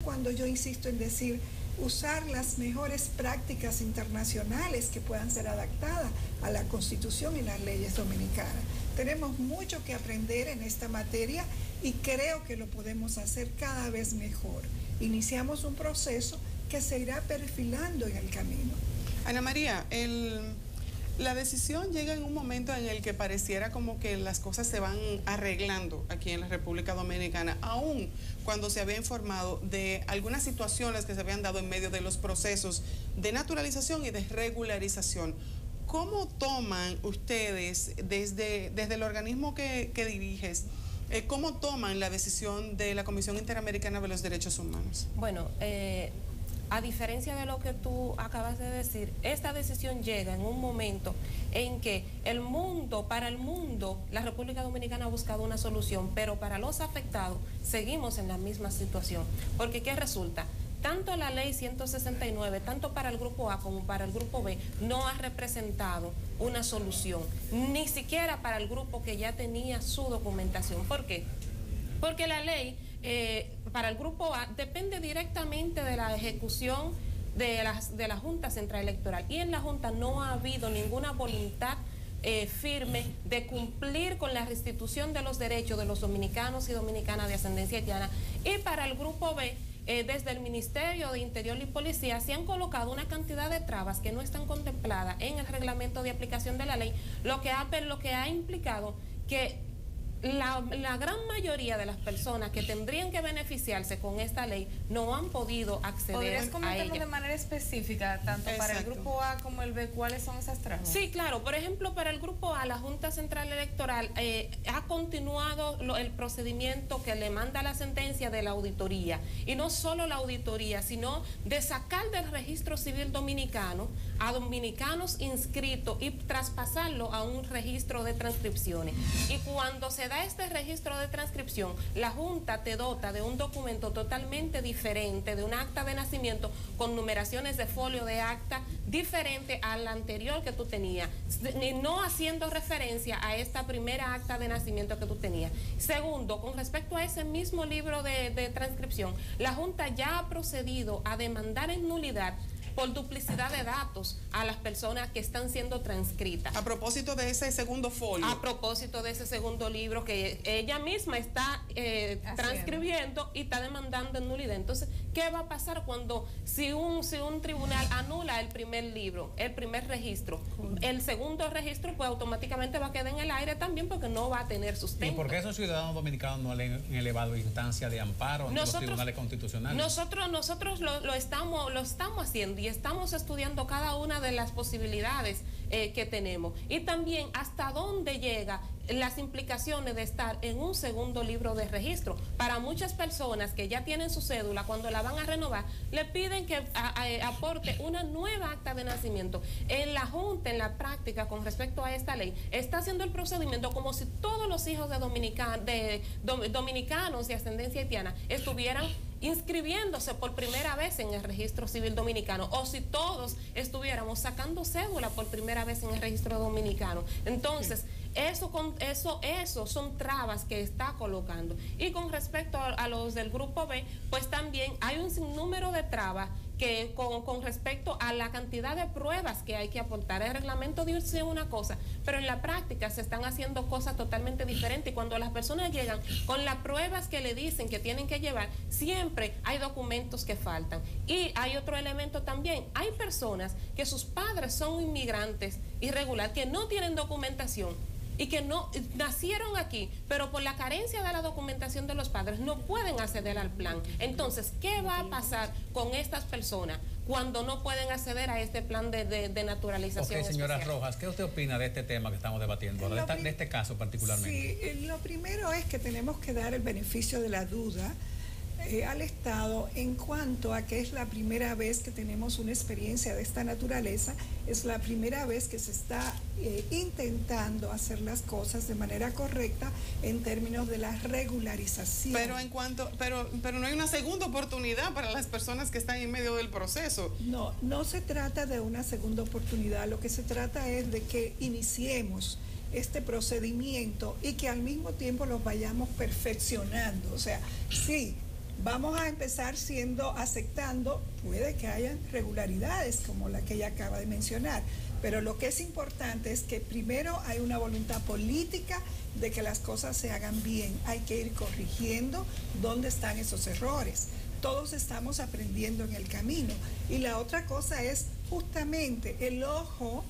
cuando yo insisto en decir usar las mejores prácticas internacionales que puedan ser adaptadas a la Constitución y las leyes dominicanas. Tenemos mucho que aprender en esta materia y creo que lo podemos hacer cada vez mejor. Iniciamos un proceso que se irá perfilando en el camino. Ana María, la decisión llega en un momento en el que pareciera como que las cosas se van arreglando aquí en la República Dominicana, aún cuando se había informado de algunas situaciones que se habían dado en medio de los procesos de naturalización y de regularización. ¿Cómo toman ustedes desde el organismo que diriges? ¿Cómo toman la decisión de la Comisión Interamericana de los Derechos Humanos? Bueno, a diferencia de lo que tú acabas de decir, esta decisión llega en un momento en que para el mundo, la República Dominicana ha buscado una solución, pero para los afectados seguimos en la misma situación. Porque ¿qué resulta? Tanto la ley 169, tanto para el grupo A como para el grupo B, no ha representado una solución, ni siquiera para el grupo que ya tenía su documentación. ¿Por qué? Porque la ley para el grupo A depende directamente de la ejecución de la Junta Central Electoral, y en la Junta no ha habido ninguna voluntad firme de cumplir con la restitución de los derechos de los dominicanos y dominicanas de ascendencia haitiana. Y para el grupo B, desde el Ministerio de Interior y Policía se han colocado una cantidad de trabas que no están contempladas en el reglamento de aplicación de la ley, lo que ha implicado que la gran mayoría de las personas que tendrían que beneficiarse con esta ley no han podido acceder a ella. ¿Podrías comentarnos de manera específica, tanto para el grupo A como el B, cuáles son esas trabas? Sí, claro. Por ejemplo, para el grupo A, la Junta Central Electoral ha continuado el procedimiento que le manda la sentencia de la auditoría. Y no solo la auditoría, sino de sacar del registro civil dominicano a dominicanos inscritos y traspasarlo a un registro de transcripciones. Y cuando se da este registro de transcripción, la Junta te dota de un documento totalmente diferente, de un acta de nacimiento con numeraciones de folio de acta diferente al anterior que tú tenías, no haciendo referencia a esta primera acta de nacimiento que tú tenías. Segundo, con respecto a ese mismo libro de transcripción, la Junta ya ha procedido a demandar en nulidad por duplicidad de datos a las personas que están siendo transcritas. A propósito de ese segundo folio. A propósito de ese segundo libro que ella misma está transcribiendo y está demandando en nulidad. Entonces, ¿qué va a pasar si un tribunal anula el primer libro, el primer registro? El segundo registro pues automáticamente va a quedar en el aire también porque no va a tener sustento. ¿Y por qué esos ciudadanos dominicanos no han elevado instancia de amparo ante los tribunales constitucionales? Nosotros lo estamos haciendo y estamos estudiando cada una de las posibilidades que tenemos, y también hasta dónde llega las implicaciones de estar en un segundo libro de registro. Para muchas personas que ya tienen su cédula, cuando la van a renovar, le piden que aporte una nueva acta de nacimiento. En la Junta, en la práctica, con respecto a esta ley, está haciendo el procedimiento como si todos los hijos de dominicanos de ascendencia haitiana estuvieran inscribiéndose por primera vez en el registro civil dominicano, o si todos estuviéramos sacando cédula por primera vez en el registro dominicano. Entonces, eso son trabas que está colocando. Y con respecto a los del grupo B, pues también hay un sinnúmero de trabas que con respecto a la cantidad de pruebas que hay que aportar. El reglamento dice una cosa, pero en la práctica se están haciendo cosas totalmente diferentes, y cuando las personas llegan con las pruebas que le dicen que tienen que llevar, siempre hay documentos que faltan. Y hay otro elemento también: hay personas que sus padres son inmigrantes irregulares, que no tienen documentación y que no nacieron aquí, pero por la carencia de la documentación de los padres no pueden acceder al plan. Entonces, ¿qué va a pasar con estas personas cuando no pueden acceder a este plan de naturalización? Ok, señora especial? Rojas, ¿qué usted opina de este tema que estamos debatiendo, de este caso particularmente? Sí, lo primero es que tenemos que dar el beneficio de la duda al Estado en cuanto a que es la primera vez que tenemos una experiencia de esta naturaleza, es la primera vez que se está intentando hacer las cosas de manera correcta en términos de la regularización. Pero no hay una segunda oportunidad para las personas que están en medio del proceso. No se trata de una segunda oportunidad, lo que se trata es de que iniciemos este procedimiento y que al mismo tiempo los vayamos perfeccionando. O sea, sí, Vamos a empezar aceptando, puede que haya regularidades como la que ella acaba de mencionar, pero lo que es importante es que primero hay una voluntad política de que las cosas se hagan bien. Hay que ir corrigiendo dónde están esos errores. Todos estamos aprendiendo en el camino. Y la otra cosa es justamente el ojo,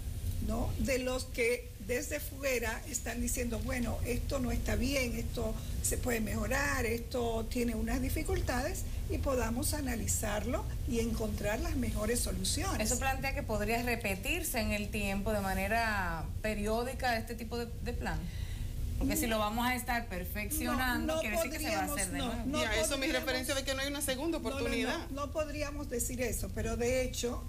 ¿no?, de los que desde fuera están diciendo, bueno, esto no está bien, esto se puede mejorar, esto tiene unas dificultades, y podamos analizarlo y encontrar las mejores soluciones. Eso plantea que podría repetirse en el tiempo de manera periódica este tipo de plan. Porque si lo vamos a estar perfeccionando, quiere decir que se va a hacer de nuevo. Y a eso mi referencia de que no hay una segunda oportunidad. No podríamos decir eso, pero de hecho,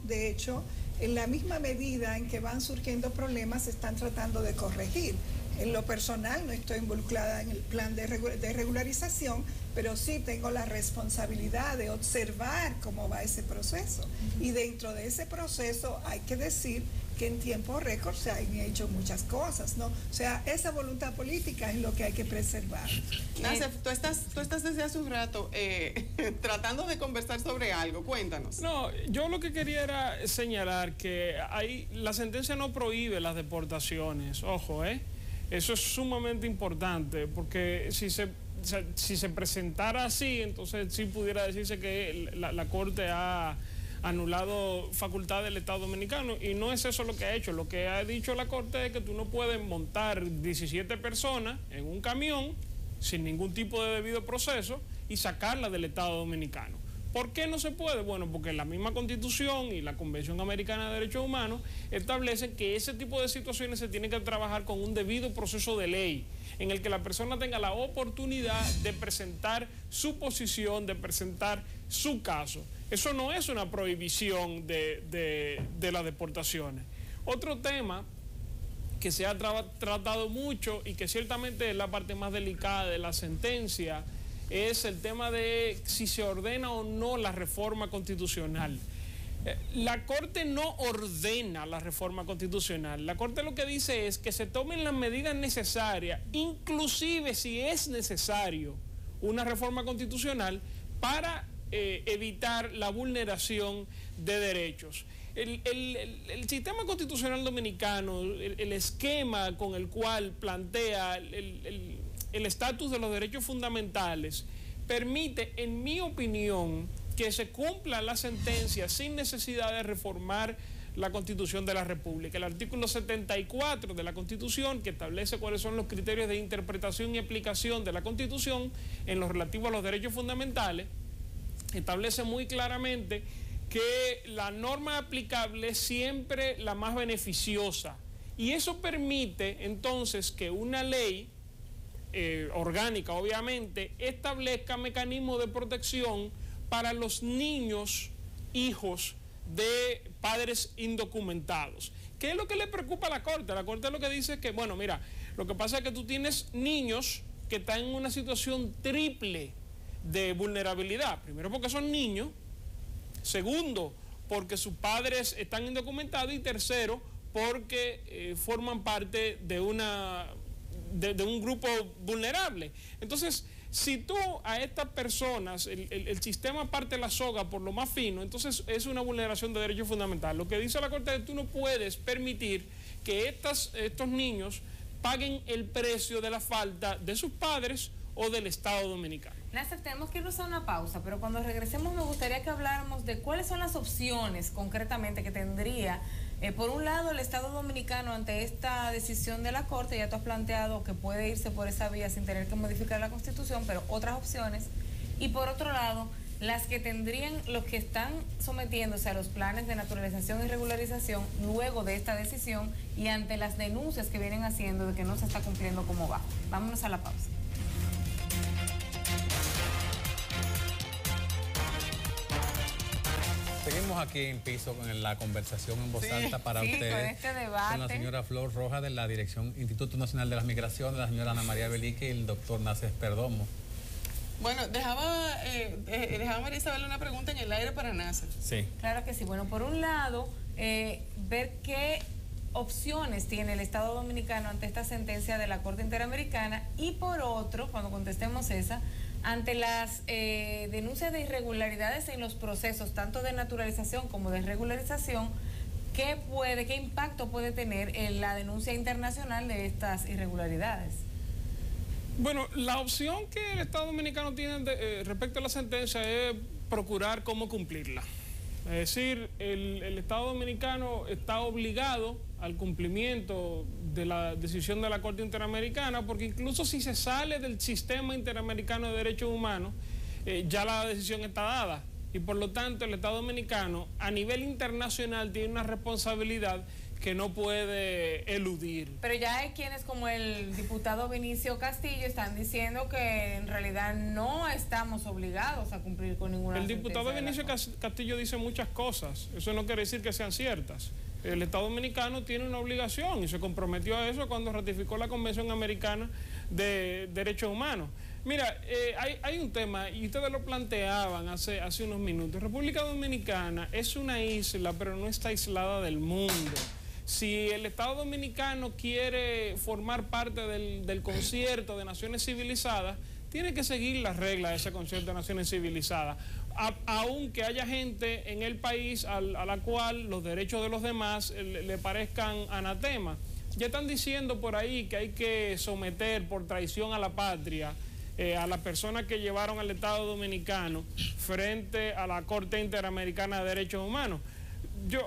en la misma medida en que van surgiendo problemas, se están tratando de corregir. En lo personal no estoy involucrada en el plan de regularización, pero sí tengo la responsabilidad de observar cómo va ese proceso. Y dentro de ese proceso hay que decir que en tiempo récord se han hecho muchas cosas, ¿no? O sea, esa voluntad política es lo que hay que preservar. Nacef, tú estás desde hace un rato tratando de conversar sobre algo. Cuéntanos. No, yo lo que quería era señalar que la sentencia no prohíbe las deportaciones, ojo, eso es sumamente importante, porque si se presentara así, entonces sí pudiera decirse que la Corte ha anulado facultad del Estado Dominicano, y no es eso lo que ha hecho. Lo que ha dicho la Corte es que tú no puedes montar 17 personas en un camión sin ningún tipo de debido proceso y sacarla del Estado Dominicano. ¿Por qué no se puede? Bueno, porque la misma Constitución y la Convención Americana de Derechos Humanos establecen que ese tipo de situaciones se tiene que trabajar con un debido proceso de ley, en el que la persona tenga la oportunidad de presentar su posición, de presentar su caso. Eso no es una prohibición de las deportaciones. Otro tema que se ha tratado mucho y que ciertamente es la parte más delicada de la sentencia es el tema de si se ordena o no la reforma constitucional. La Corte no ordena la reforma constitucional. La Corte lo que dice es que se tomen las medidas necesarias, inclusive si es necesario una reforma constitucional, para evitar la vulneración de derechos. El sistema constitucional dominicano, el esquema con el cual plantea el estatus de los derechos fundamentales, permite, en mi opinión, que se cumpla la sentencia sin necesidad de reformar la Constitución de la República. El artículo 74 de la Constitución, que establece cuáles son los criterios de interpretación y aplicación de la Constitución en lo relativo a los derechos fundamentales, establece muy claramente que la norma aplicable es siempre la más beneficiosa, y eso permite entonces que una ley orgánica, obviamente, establezca mecanismos de protección para los niños, hijos de padres indocumentados. ¿Qué es lo que le preocupa a la Corte? La Corte lo que dice es que, bueno, mira, lo que pasa es que tú tienes niños que están en una situación triple de vulnerabilidad. Primero, porque son niños. Segundo, porque sus padres están indocumentados. Y tercero, porque forman parte de un grupo vulnerable. Entonces, si tú a estas personas, el sistema parte la soga por lo más fino, entonces es una vulneración de derechos fundamentales. Lo que dice la Corte es que tú no puedes permitir que estos niños paguen el precio de la falta de sus padres o del Estado Dominicano. Nacef, tenemos que irnos a una pausa, pero cuando regresemos me gustaría que habláramos de cuáles son las opciones concretamente que tendría, por un lado, el Estado Dominicano ante esta decisión de la Corte. Ya tú has planteado que puede irse por esa vía sin tener que modificar la Constitución, pero otras opciones. Y por otro lado, las que tendrían los que están sometiéndose a los planes de naturalización y regularización luego de esta decisión y ante las denuncias que vienen haciendo de que no se está cumpliendo como va. Vámonos a la pausa. Seguimos aquí en piso con la conversación en voz alta para ustedes. Con este debate. Con la señora Flor Rojas de la Dirección Instituto Nacional de las Migraciones, la señora Ana María Belique y el doctor Nacef Perdomo. Bueno, dejaba María Isabel una pregunta en el aire para Nacef. Sí. Claro que sí. Bueno, por un lado, ver qué opciones tiene el Estado Dominicano ante esta sentencia de la Corte Interamericana, y por otro, cuando contestemos esa, ante las denuncias de irregularidades en los procesos, tanto de naturalización como de regularización, ¿qué impacto puede tener en la denuncia internacional de estas irregularidades? Bueno, la opción que el Estado Dominicano tiene respecto a la sentencia es procurar cómo cumplirla. Es decir, el Estado Dominicano está obligado al cumplimiento de la decisión de la Corte Interamericana, porque incluso si se sale del sistema interamericano de derechos humanos, ya la decisión está dada. Y por lo tanto el Estado Dominicano a nivel internacional tiene una responsabilidad que no puede eludir. Pero ya hay quienes, como el diputado Vinicio Castillo, están diciendo que en realidad no estamos obligados a cumplir con ninguna sentencia. El diputado Vinicio Castillo dice muchas cosas, eso no quiere decir que sean ciertas. El Estado Dominicano tiene una obligación y se comprometió a eso cuando ratificó la Convención Americana de Derechos Humanos. Mira, hay un tema, y ustedes lo planteaban hace unos minutos. República Dominicana es una isla, pero no está aislada del mundo. Si el Estado Dominicano quiere formar parte del concierto de Naciones Civilizadas, tiene que seguir las reglas de ese concierto de Naciones Civilizadas. Aunque haya gente en el país a la cual los derechos de los demás le parezcan anatema. Ya están diciendo por ahí que hay que someter por traición a la patria a las personas que llevaron al Estado Dominicano frente a la Corte Interamericana de Derechos Humanos.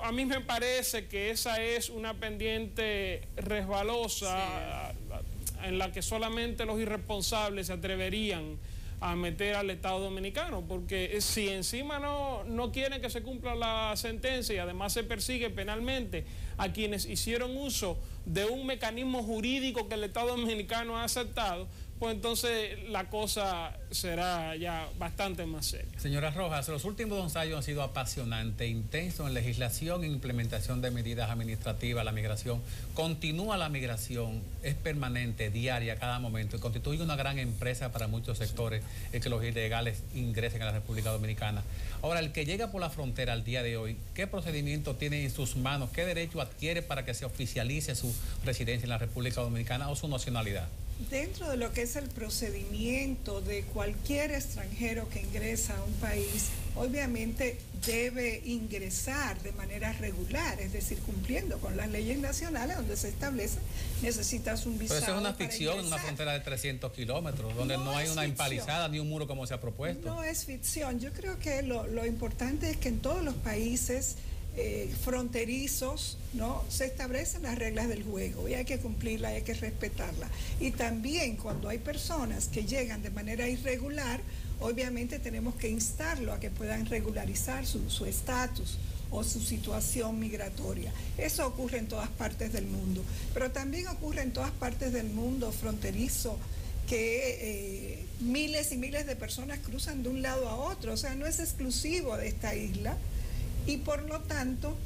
A mí me parece que esa es una pendiente resbalosa, sí, en la que solamente los irresponsables se atreverían a meter al Estado Dominicano, porque si encima no quieren que se cumpla la sentencia y además se persigue penalmente a quienes hicieron uso de un mecanismo jurídico que el Estado Dominicano ha aceptado, pues entonces la cosa será ya bastante más seria. Señora Rojas, los últimos 2 años han sido apasionantes, intensos en legislación e implementación de medidas administrativas. La migración continúa, la migración es permanente, diaria, a cada momento, y constituye una gran empresa para muchos sectores que los ilegales ingresen a la República Dominicana. Ahora, el que llega por la frontera al día de hoy, ¿qué procedimiento tiene en sus manos? ¿Qué derecho adquiere para que se oficialice su residencia en la República Dominicana o su nacionalidad? Dentro de lo que es el procedimiento de cualquier extranjero que ingresa a un país, obviamente debe ingresar de manera regular, es decir, cumpliendo con las leyes nacionales donde se establece, necesitas un visado. Pero eso es una ficción en una frontera de 300 kilómetros, donde no hay una empalizada ni un muro como se ha propuesto. No es ficción. Yo creo que lo importante es que en todos los países fronterizos, ¿no?, se establecen las reglas del juego y hay que cumplirlas, hay que respetarlas. Y también cuando hay personas que llegan de manera irregular, obviamente tenemos que instarlo a que puedan regularizar su estatus o su situación migratoria. Eso ocurre en todas partes del mundo, pero también ocurre en todas partes del mundo fronterizo que miles y miles de personas cruzan de un lado a otro, o sea, no es exclusivo de esta isla. Y por lo tanto,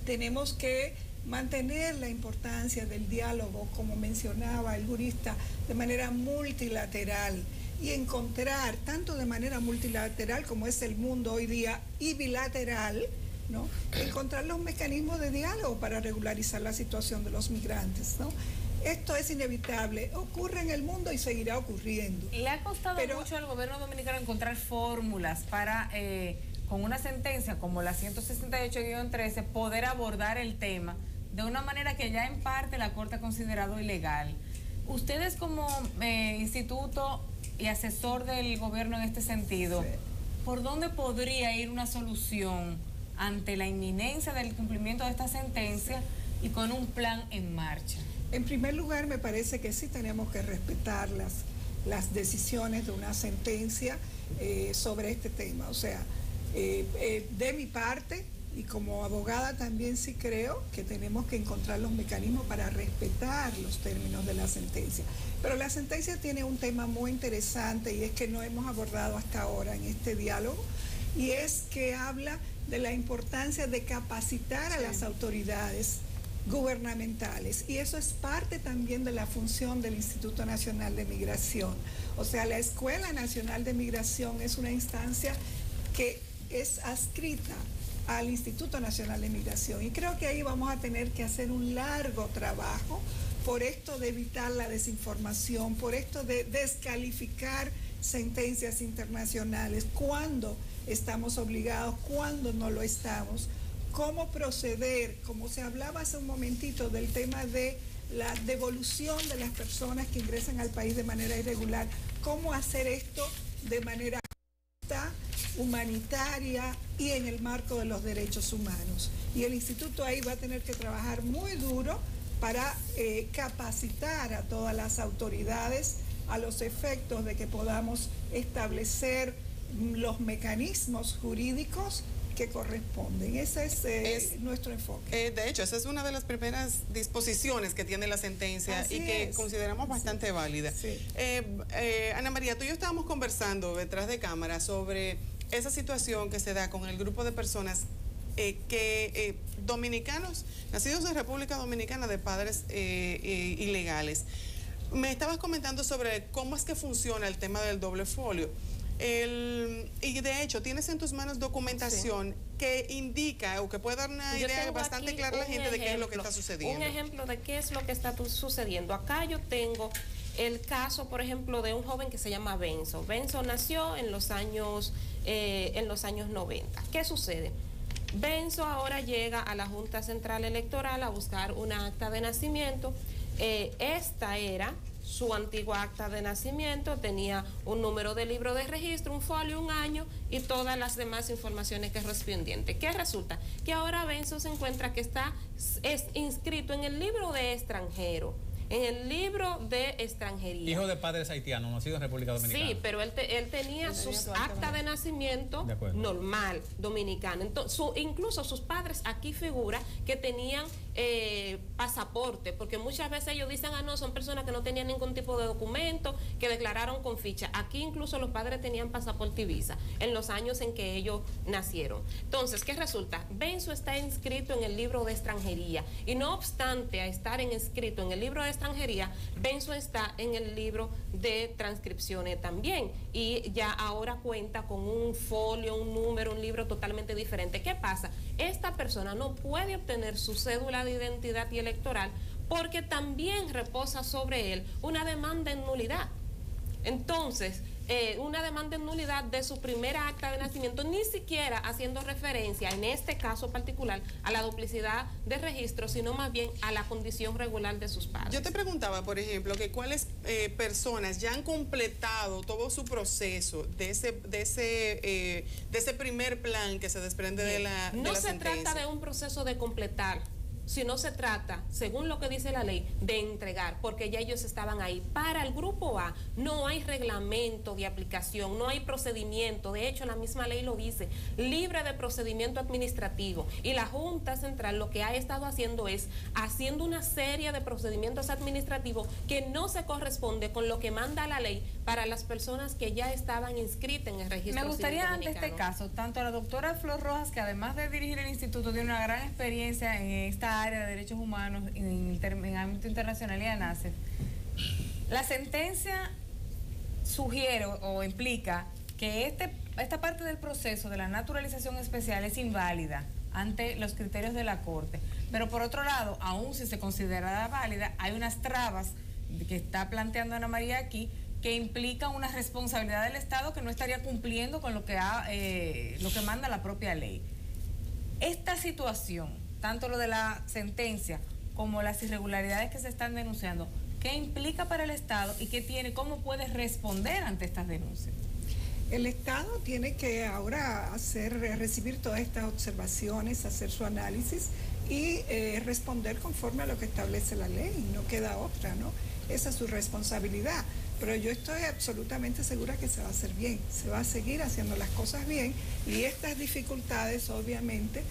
tenemos que mantener la importancia del diálogo, como mencionaba el jurista, de manera multilateral y encontrar, tanto de manera multilateral como es el mundo hoy día, y bilateral, ¿no?, encontrar los mecanismos de diálogo para regularizar la situación de los migrantes, ¿no? Esto es inevitable, ocurre en el mundo y seguirá ocurriendo. ¿Le ha costado mucho al gobierno dominicano encontrar fórmulas para con una sentencia como la 168-13, poder abordar el tema de una manera que ya en parte la Corte ha considerado ilegal? Ustedes como instituto y asesor del gobierno en este sentido, sí, ¿por dónde podría ir una solución ante la inminencia del cumplimiento de esta sentencia y con un plan en marcha? En primer lugar, me parece que sí tenemos que respetar las decisiones de una sentencia sobre este tema. O sea, de mi parte, y como abogada también sí creo que tenemos que encontrar los mecanismos para respetar los términos de la sentencia. Pero la sentencia tiene un tema muy interesante y es que no hemos abordado hasta ahora en este diálogo, y es que habla de la importancia de capacitar a las autoridades gubernamentales, y eso es parte también de la función del Instituto Nacional de Migración. O sea, la Escuela Nacional de Migración es una instancia que es adscrita al Instituto Nacional de Migración, y creo que ahí vamos a tener que hacer un largo trabajo por esto de evitar la desinformación, por esto de descalificar sentencias internacionales, cuándo estamos obligados, cuándo no lo estamos, cómo proceder, como se hablaba hace un momentito del tema de la devolución de las personas que ingresan al país de manera irregular, cómo hacer esto de manera justa, humanitaria y en el marco de los derechos humanos. Y el instituto ahí va a tener que trabajar muy duro para capacitar a todas las autoridades a los efectos de que podamos establecer los mecanismos jurídicos que corresponden. Ese es nuestro enfoque. De hecho, esa es una de las primeras disposiciones que tiene la sentencia y que consideramos bastante válida. Sí. Ana María, tú y yo estábamos conversando detrás de cámara sobre esa situación que se da con el grupo de personas dominicanos, nacidos en República Dominicana de padres ilegales. Me estabas comentando sobre cómo es que funciona el tema del doble folio. Y de hecho, tienes en tus manos documentación que indica o que puede dar una idea bastante clara a la gente de qué es lo que está sucediendo. Un ejemplo de qué es lo que está sucediendo. Acá yo tengo el caso, por ejemplo, de un joven que se llama Benzo. Benzo nació en los años 90. ¿Qué sucede? Benzo ahora llega a la Junta Central Electoral a buscar una acta de nacimiento. Esta era su antigua acta de nacimiento, tenía un número de libro de registro, un folio, un año y todas las demás informaciones correspondientes. ¿Qué resulta? Que ahora Benzo se encuentra que es inscrito en el libro de extranjero, en el libro de extranjería. Hijo de padres haitianos, nacido en República Dominicana. Sí, pero él tenía sus actas de nacimiento normal, dominicana. Entonces, incluso sus padres, aquí figura que tenían pasaporte, porque muchas veces ellos dicen, no, son personas que no tenían ningún tipo de documento, que declararon con ficha. Aquí incluso los padres tenían pasaporte y visa en los años en que ellos nacieron. Entonces, ¿qué resulta? Benzo está inscrito en el libro de extranjería y no obstante a estar inscrito en el libro de extranjería, Benzo está en el libro de transcripciones también y ya ahora cuenta con un folio, un número, un libro totalmente diferente. ¿Qué pasa? Esta persona no puede obtener su cédula de identidad y electoral porque también reposa sobre él una demanda en nulidad. Entonces, una demanda en nulidad de su primera acta de nacimiento, ni siquiera haciendo referencia, en este caso particular, a la duplicidad de registro, sino más bien a la condición regular de sus padres. Yo te preguntaba, por ejemplo, que cuáles personas ya han completado todo su proceso de ese primer plan que se desprende de la No se sentencia. trata de un proceso de completar, sino se trata, según lo que dice la ley, de entregar, porque ya ellos estaban ahí. Para el grupo A no hay reglamento de aplicación, no hay procedimiento, de hecho la misma ley lo dice, libre de procedimiento administrativo, y la Junta Central lo que ha estado haciendo es haciendo una serie de procedimientos administrativos que no se corresponde con lo que manda la ley para las personas que ya estaban inscritas en el registro. Me gustaría ante este caso, tanto la doctora Flor Rojas, que además de dirigir el instituto tiene una gran experiencia en esta área de derechos humanos en ámbito internacional y ANACEF, la sentencia sugiere o implica que esta parte del proceso de la naturalización especial es inválida ante los criterios de la Corte, pero por otro lado, aún si se considera válida, hay unas trabas que está planteando Ana María aquí que implica una responsabilidad del Estado que no estaría cumpliendo con lo que manda la propia ley. Esta situación, tanto lo de la sentencia como las irregularidades que se están denunciando, ¿qué implica para el Estado y cómo puede responder ante estas denuncias? El Estado tiene que ahora recibir todas estas observaciones, hacer su análisis y responder conforme a lo que establece la ley. No queda otra, ¿no? Esa es su responsabilidad. Pero yo estoy absolutamente segura que se va a hacer bien, se va a seguir haciendo las cosas bien y estas dificultades obviamente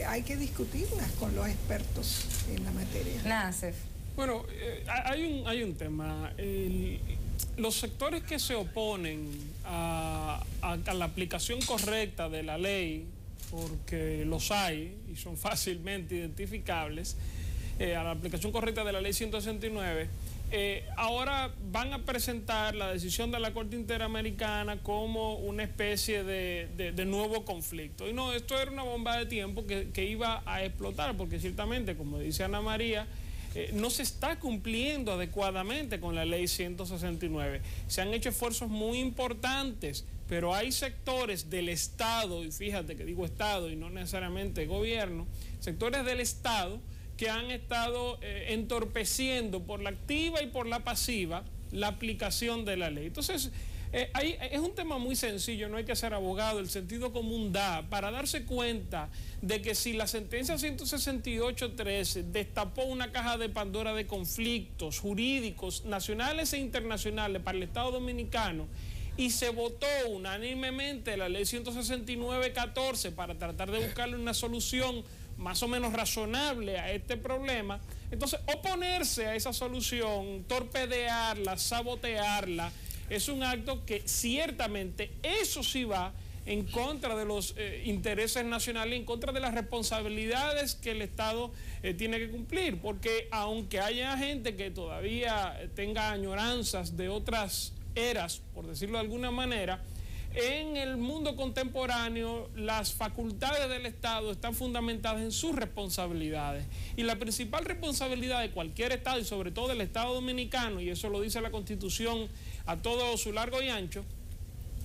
hay que discutirlas con los expertos en la materia. NACEF. Bueno, hay un tema. Los sectores que se oponen a la aplicación correcta de la ley, porque los hay y son fácilmente identificables, a la aplicación correcta de la ley 169, ahora van a presentar la decisión de la Corte Interamericana como una especie de nuevo conflicto. Y no, esto era una bomba de tiempo que iba a explotar, porque ciertamente, como dice Ana María, no se está cumpliendo adecuadamente con la ley 169. Se han hecho esfuerzos muy importantes, pero hay sectores del Estado, y fíjate que digo Estado y no necesariamente gobierno, sectores del Estado que han estado entorpeciendo por la activa y por la pasiva la aplicación de la ley. Entonces, es un tema muy sencillo, no hay que ser abogado, el sentido común da para darse cuenta de que si la sentencia 168.13 destapó una caja de Pandora de conflictos jurídicos nacionales e internacionales para el Estado Dominicano y se votó unánimemente la ley 169.14 para tratar de buscarle una solución más o menos razonable a este problema, entonces oponerse a esa solución, torpedearla, sabotearla, es un acto que ciertamente eso sí va en contra de los intereses nacionales, en contra de las responsabilidades que el Estado tiene que cumplir, porque aunque haya gente que todavía tenga añoranzas de otras eras, por decirlo de alguna manera, en el mundo contemporáneo las facultades del Estado están fundamentadas en sus responsabilidades y la principal responsabilidad de cualquier Estado y sobre todo del Estado Dominicano, y eso lo dice la Constitución a todo su largo y ancho,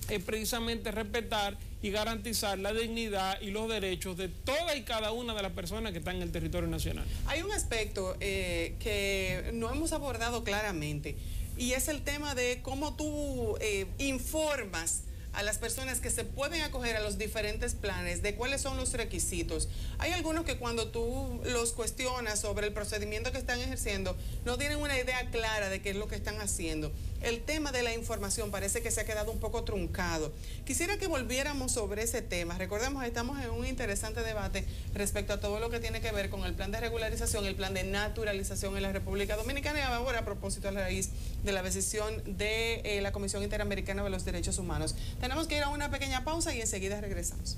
es precisamente respetar y garantizar la dignidad y los derechos de toda y cada una de las personas que están en el territorio nacional. Hay un aspecto que no hemos abordado claramente y es el tema de cómo tú informas a las personas que se pueden acoger a los diferentes planes, de cuáles son los requisitos. Hay algunos que cuando tú los cuestionas sobre el procedimiento que están ejerciendo, no tienen una idea clara de qué es lo que están haciendo. El tema de la información parece que se ha quedado un poco truncado. Quisiera que volviéramos sobre ese tema. Recordemos, estamos en un interesante debate respecto a todo lo que tiene que ver con el plan de regularización, el plan de naturalización en la República Dominicana, y ahora a propósito a la raíz de la decisión de la Comisión Interamericana de los Derechos Humanos. Tenemos que ir a una pequeña pausa y enseguida regresamos.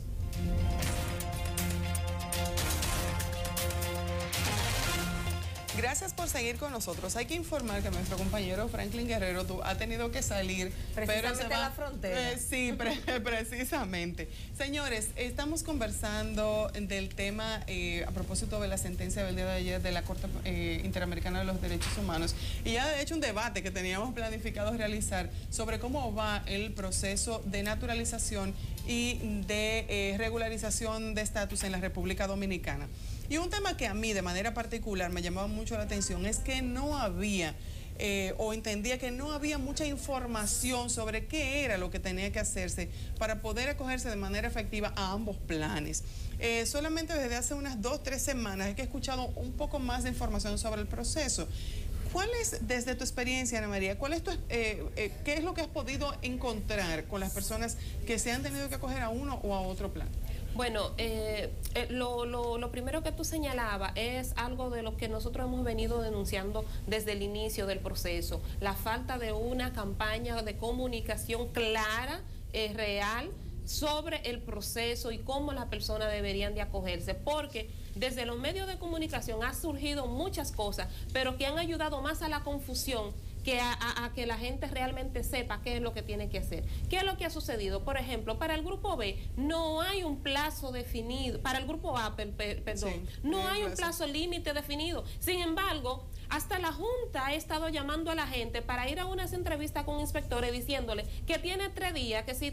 Gracias por seguir con nosotros. Hay que informar que nuestro compañero Franklin Guerrero ha tenido que salir. Precisamente pero a la frontera. Sí, precisamente. Señores, estamos conversando del tema a propósito de la sentencia del día de ayer de la Corte Interamericana de los Derechos Humanos. Y ya de hecho un debate que teníamos planificado realizar sobre cómo va el proceso de naturalización y de regularización de estatus en la República Dominicana. Y un tema que a mí de manera particular me llamaba mucho la atención es que no había, o entendía que no había mucha información sobre qué era lo que tenía que hacerse para poder acogerse de manera efectiva a ambos planes. Solamente desde hace unas 2 o 3 semanas es que he escuchado un poco más de información sobre el proceso. ¿Cuál es, desde tu experiencia, Ana María, qué es lo que has podido encontrar con las personas que se han tenido que acoger a uno o a otro plan? Bueno, lo primero que tú señalabas es algo de lo que nosotros hemos venido denunciando desde el inicio del proceso, la falta de una campaña de comunicación clara, real, sobre el proceso y cómo las personas deberían de acogerse, porque desde los medios de comunicación han surgido muchas cosas, pero que han ayudado más a la confusión que a que la gente realmente sepa qué es lo que tiene que hacer. ¿Qué es lo que ha sucedido? Por ejemplo, para el grupo B no hay un plazo definido, para el grupo A, perdón, sí, no hay un plazo límite definido. Sin embargo, hasta la Junta ha estado llamando a la gente para ir a unas entrevistas con inspectores diciéndole que tiene 3 días, que si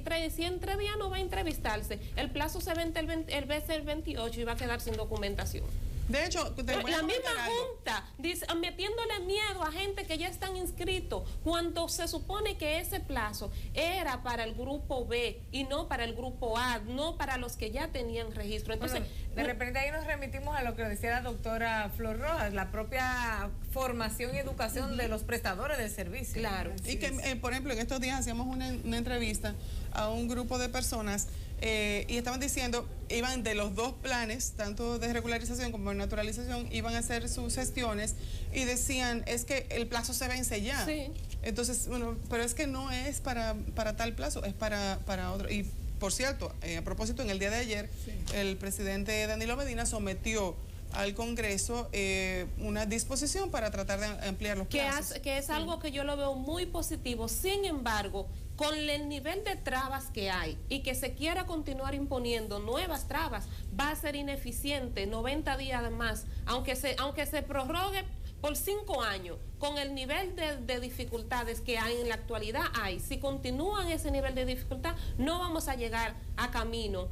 en 3 días no va a entrevistarse, el plazo se vence el 28 y va a quedar sin documentación. De hecho, la misma Junta metiéndole miedo a gente que ya están inscritos cuando se supone que ese plazo era para el grupo B y no para el grupo A, no para los que ya tenían registro. Entonces, bueno, de repente ahí nos remitimos a lo que decía la doctora Flor Rojas, la propia formación y educación de los prestadores del servicio. Claro. Y que, por ejemplo, en estos días hacíamos una entrevista a un grupo de personas y estaban diciendo, iban de los 2 planes, tanto de regularización como de naturalización, iban a hacer sus gestiones y decían, es que el plazo se vence ya. Sí. Entonces, bueno, pero es que no es para tal plazo, es para otro. Y por cierto, a propósito, en el día de ayer, el presidente Danilo Medina sometió al Congreso una disposición para tratar de ampliar los plazos. Que es algo que yo lo veo muy positivo. Sin embargo, con el nivel de trabas que hay y que se quiera continuar imponiendo nuevas trabas, va a ser ineficiente 90 días más, aunque se prorrogue por 5 años, con el nivel de dificultades que hay en la actualidad si continúan ese nivel de dificultad, no vamos a llegar a camino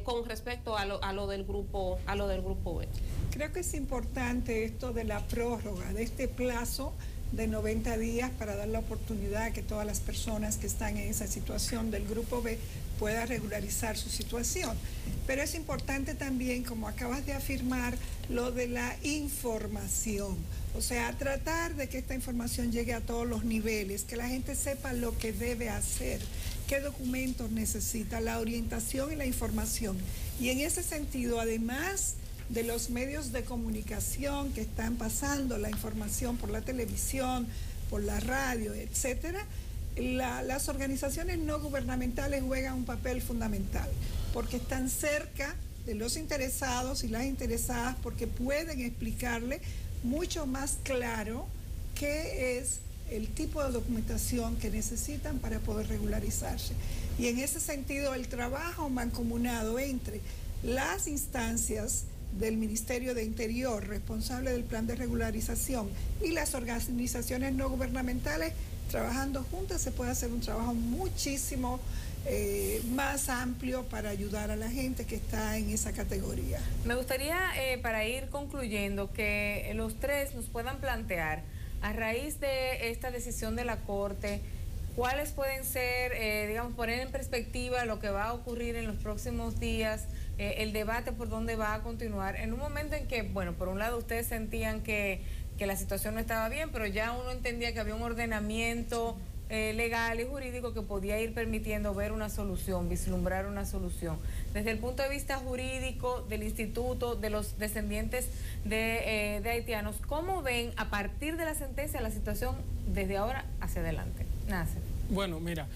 con respecto a lo del grupo B. Creo que es importante esto de la prórroga, de este plazo de 90 días para dar la oportunidad a que todas las personas que están en esa situación del grupo B puedan regularizar su situación. Pero es importante también, como acabas de afirmar, lo de la información. O sea, tratar de que esta información llegue a todos los niveles, que la gente sepa lo que debe hacer, qué documentos necesita, la orientación y la información. Y en ese sentido, además de los medios de comunicación que están pasando la información por la televisión, por la radio, etcétera, las organizaciones no gubernamentales juegan un papel fundamental porque están cerca de los interesados y las interesadas, porque pueden explicarle mucho más claro qué es el tipo de documentación que necesitan para poder regularizarse. Y en ese sentido, el trabajo mancomunado entre las instancias del Ministerio de Interior, responsable del plan de regularización, y las organizaciones no gubernamentales, trabajando juntas, se puede hacer un trabajo muchísimo más amplio para ayudar a la gente que está en esa categoría. Me gustaría, para ir concluyendo, que los tres nos puedan plantear, a raíz de esta decisión de la Corte, cuáles pueden ser, digamos, poner en perspectiva lo que va a ocurrir en los próximos días, el debate por dónde va a continuar, en un momento en que, bueno, por un lado ustedes sentían que la situación no estaba bien, pero ya uno entendía que había un ordenamiento legal y jurídico que podía ir permitiendo ver una solución, vislumbrar una solución. Desde el punto de vista jurídico del instituto, de los descendientes de haitianos, ¿cómo ven a partir de la sentencia la situación desde ahora hacia adelante? Nasser. Bueno, mira,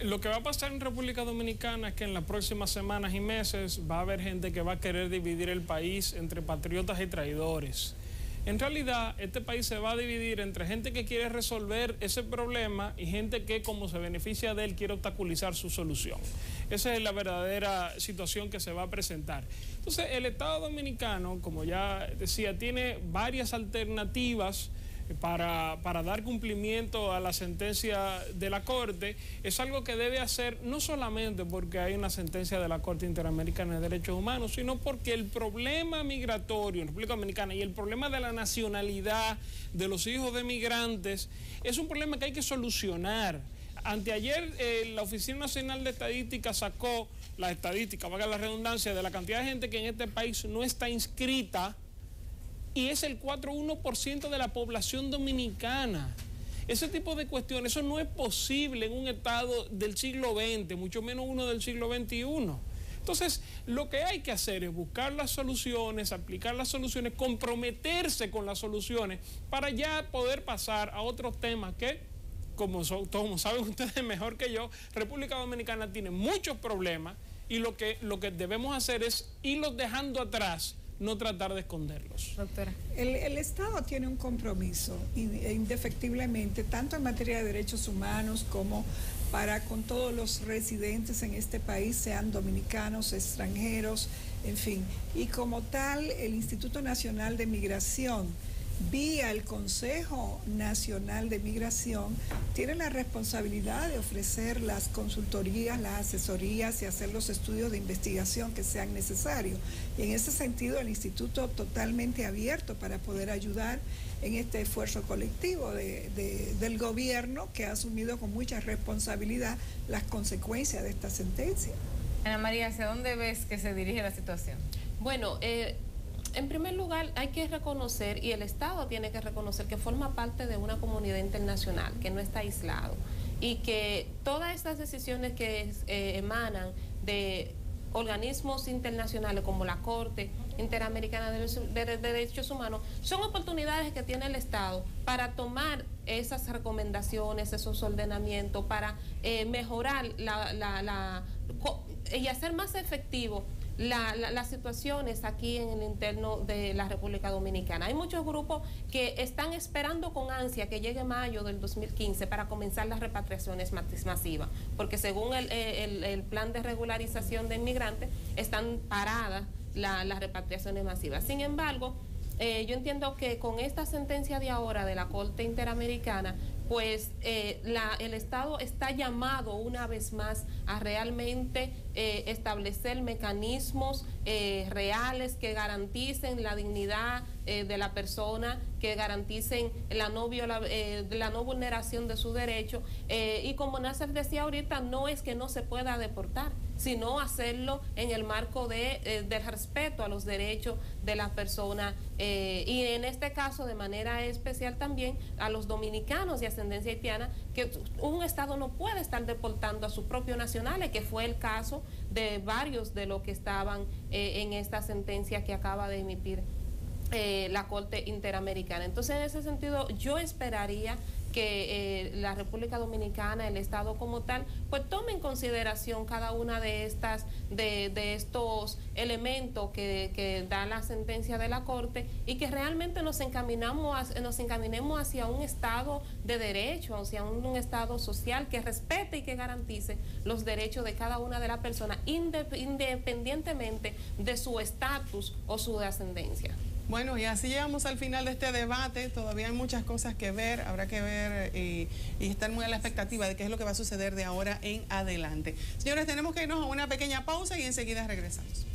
lo que va a pasar en República Dominicana es que en las próximas semanas y meses va a haber gente que va a querer dividir el país entre patriotas y traidores. En realidad, este país se va a dividir entre gente que quiere resolver ese problema y gente que, como se beneficia de él, quiere obstaculizar su solución. Esa es la verdadera situación que se va a presentar. Entonces, el Estado Dominicano, como ya decía, tiene varias alternativas para dar cumplimiento a la sentencia de la Corte. Es algo que debe hacer no solamente porque hay una sentencia de la Corte Interamericana de Derechos Humanos, sino porque el problema migratorio en República Dominicana y el problema de la nacionalidad de los hijos de migrantes es un problema que hay que solucionar. Anteayer la Oficina Nacional de Estadística sacó la estadística, valga la redundancia, de la cantidad de gente que en este país no está inscrita, y es el 4,1% de la población dominicana. Ese tipo de cuestiones, eso no es posible en un Estado del siglo XX, mucho menos uno del siglo XXI. Entonces, lo que hay que hacer es buscar las soluciones, aplicar las soluciones, comprometerse con las soluciones para ya poder pasar a otros temas que, como saben ustedes mejor que yo, República Dominicana tiene muchos problemas y lo que debemos hacer es irlos dejando atrás, no tratar de esconderlos. Doctora. El Estado tiene un compromiso indefectiblemente, tanto en materia de derechos humanos como para con todos los residentes en este país, sean dominicanos, extranjeros, en fin. Y como tal, el Instituto Nacional de Migración, vía el Consejo Nacional de Migración, tiene la responsabilidad de ofrecer las consultorías, las asesorías y hacer los estudios de investigación que sean necesarios. Y en ese sentido, el Instituto totalmente abierto para poder ayudar en este esfuerzo colectivo del gobierno, que ha asumido con mucha responsabilidad las consecuencias de esta sentencia. Ana María, ¿hacia dónde ves que se dirige la situación? Bueno, en primer lugar, hay que reconocer, y el Estado tiene que reconocer, que forma parte de una comunidad internacional, que no está aislado, y que todas estas decisiones que emanan de organismos internacionales como la Corte Interamericana de Derechos Humanos son oportunidades que tiene el Estado para tomar esas recomendaciones, esos ordenamientos, para mejorar y hacer más efectivo las situaciones aquí en el interno de la República Dominicana. Hay muchos grupos que están esperando con ansia que llegue mayo del 2015 para comenzar las repatriaciones masivas, porque según el plan de regularización de inmigrantes están paradas las repatriaciones masivas. Sin embargo, yo entiendo que con esta sentencia de ahora de la Corte Interamericana, pues el Estado está llamado una vez más a realmente establecer mecanismos reales que garanticen la dignidad de la persona, que garanticen la no vulneración de su derecho, y como Nasser decía ahorita, no es que no se pueda deportar, sino hacerlo en el marco del respeto a los derechos de las personas, y en este caso de manera especial también a los dominicanos de ascendencia haitiana, que un Estado no puede estar deportando a sus propios nacionales, que fue el caso de varios de los que estaban en esta sentencia que acaba de emitir la Corte Interamericana. Entonces, en ese sentido, yo esperaría que la República Dominicana, el Estado como tal, pues tome en consideración cada una de estos elementos que da la sentencia de la Corte, y que realmente nos encaminemos hacia un Estado de derecho, hacia un Estado social que respete y que garantice los derechos de cada una de las personas, independientemente de su estatus o su ascendencia. Bueno, y así llegamos al final de este debate. Todavía hay muchas cosas que ver, habrá que ver y estar muy a la expectativa de qué es lo que va a suceder de ahora en adelante. Señores, tenemos que irnos a una pequeña pausa y enseguida regresamos.